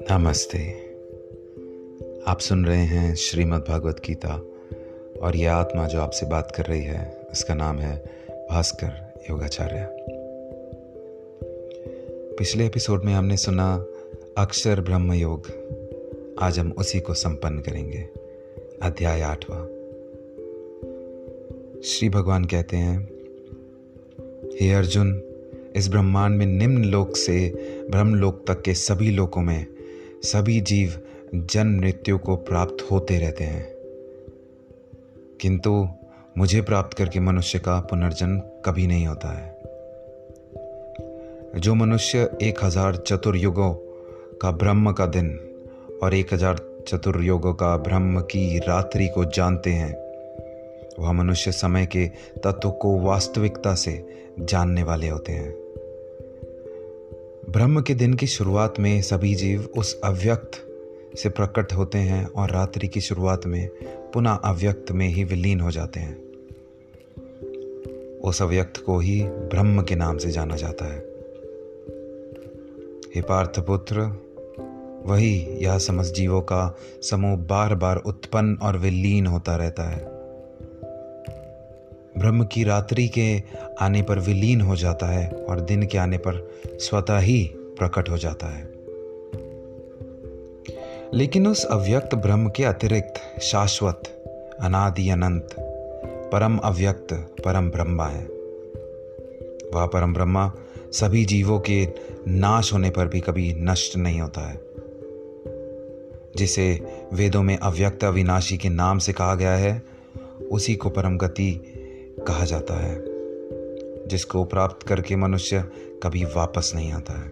नमस्ते। आप सुन रहे हैं श्रीमद् भागवत गीता और यह आत्मा जो आपसे बात कर रही है उसका नाम है भास्कर योगाचार्य। पिछले एपिसोड में हमने सुना अक्षर ब्रह्म योग। आज हम उसी को संपन्न करेंगे। अध्याय 8वां। श्री भगवान कहते हैं, हे अर्जुन, इस ब्रह्मांड में निम्न लोक से ब्रह्मलोक तक के सभी लोकों में सभी जीव जन्म मृत्यु को प्राप्त होते रहते हैं, किंतु मुझे प्राप्त करके मनुष्य का पुनर्जन्म कभी नहीं होता है। जो मनुष्य 1000 चतुर्युगों का ब्रह्म का दिन और 1000 चतुर्युगों का ब्रह्म की रात्रि को जानते हैं, वह मनुष्य समय के तत्व को वास्तविकता से जानने वाले होते हैं। ब्रह्म के दिन की शुरुआत में सभी जीव उस अव्यक्त से प्रकट होते हैं और रात्रि की शुरुआत में पुनः अव्यक्त में ही विलीन हो जाते हैं। उस अव्यक्त को ही ब्रह्म के नाम से जाना जाता है। हे पार्थपुत्र, वही यह समस्त जीवों का समूह बार बार उत्पन्न और विलीन होता रहता है। ब्रह्म की रात्रि के आने पर विलीन हो जाता है और दिन के आने पर स्वतः ही प्रकट हो जाता है। लेकिन उस अव्यक्त ब्रह्म के अतिरिक्त शाश्वत, अनादि, अनंत, परम अव्यक्त परम ब्रह्मा है। वह परम ब्रह्मा सभी जीवों के नाश होने पर भी कभी नष्ट नहीं होता है, जिसे वेदों में अव्यक्त अविनाशी के नाम से कहा गया है। उसी को परम गति कहा जाता है, जिसको प्राप्त करके मनुष्य कभी वापस नहीं आता है।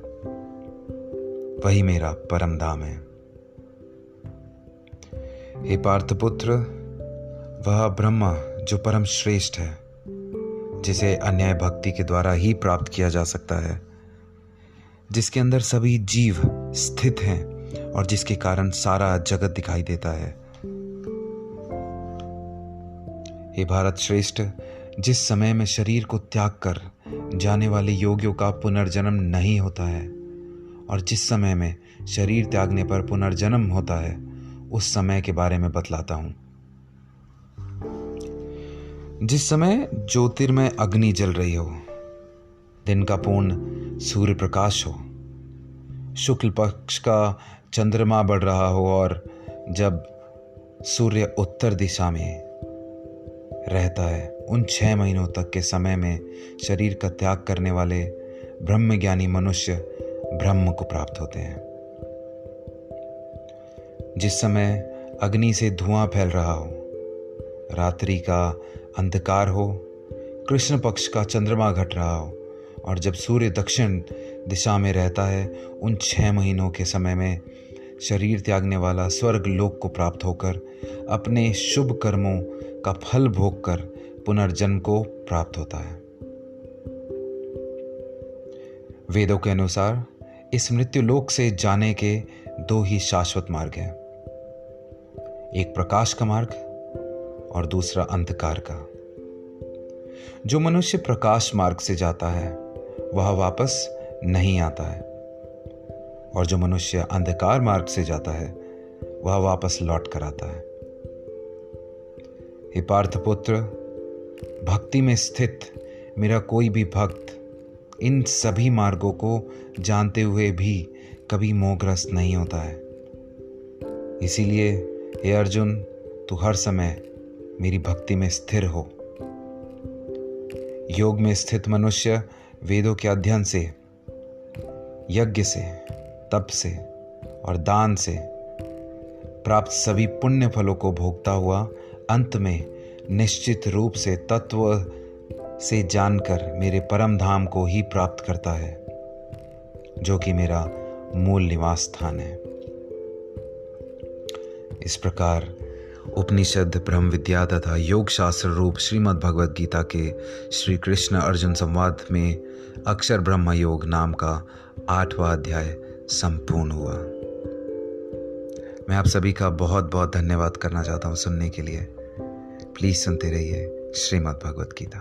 वही मेरा परम धाम है। हे पार्थपुत्र, वह ब्रह्म जो परम श्रेष्ठ है, जिसे अन्याय भक्ति के द्वारा ही प्राप्त किया जा सकता है, जिसके अंदर सभी जीव स्थित हैं और जिसके कारण सारा जगत दिखाई देता है। हे भारत श्रेष्ठ, जिस समय में शरीर को त्याग कर जाने वाले योगियों का पुनर्जन्म नहीं होता है और जिस समय में शरीर त्यागने पर पुनर्जन्म होता है, उस समय के बारे में बतलाता हूं। जिस समय ज्योतिर्मय अग्नि जल रही हो, दिन का पूर्ण सूर्य प्रकाश हो, शुक्ल पक्ष का चंद्रमा बढ़ रहा हो और जब सूर्य उत्तर दिशा में रहता है, उन 6 महीनों तक के समय में शरीर का त्याग करने वाले ब्रह्मज्ञानी मनुष्य ब्रह्म को प्राप्त होते हैं। जिस समय अग्नि से धुआं फैल रहा हो, रात्रि का अंधकार हो, कृष्ण पक्ष का चंद्रमा घट रहा हो और जब सूर्य दक्षिण दिशा में रहता है, उन 6 महीनों के समय में शरीर त्यागने वाला स्वर्ग लोक को प्राप्त होकर अपने शुभ कर्मों का फल भोग कर पुनर्जन्म को प्राप्त होता है। वेदों के अनुसार इस मृत्यु लोक से जाने के 2 ही शाश्वत मार्ग हैं, एक प्रकाश का मार्ग और दूसरा अंधकार का। जो मनुष्य प्रकाश मार्ग से जाता है वह वापस नहीं आता है, और जो मनुष्य अंधकार मार्ग से जाता है वह वापस लौट कर आता है। हे पार्थपुत्र, भक्ति में स्थित मेरा कोई भी भक्त इन सभी मार्गों को जानते हुए भी कभी मोहग्रस्त नहीं होता है। इसीलिए हे अर्जुन, तू हर समय मेरी भक्ति में स्थिर हो। योग में स्थित मनुष्य वेदों के अध्ययन से, यज्ञ से, तप से और दान से प्राप्त सभी पुण्य फलों को भोगता हुआ अंत में निश्चित रूप से तत्व से जानकर मेरे परम धाम को ही प्राप्त करता है, जो कि मेरा मूल निवास स्थान है। इस प्रकार उपनिषद, ब्रह्म विद्या तथा योग शास्त्र रूप श्रीमद् भगवद गीता के श्री कृष्ण अर्जुन संवाद में अक्षर ब्रह्म योग नाम का 8वां अध्याय संपूर्ण हुआ। मैं आप सभी का बहुत बहुत धन्यवाद करना चाहता हूँ सुनने के लिए। प्लीज़ सुनते रहिए श्रीमद् भगवद गीता।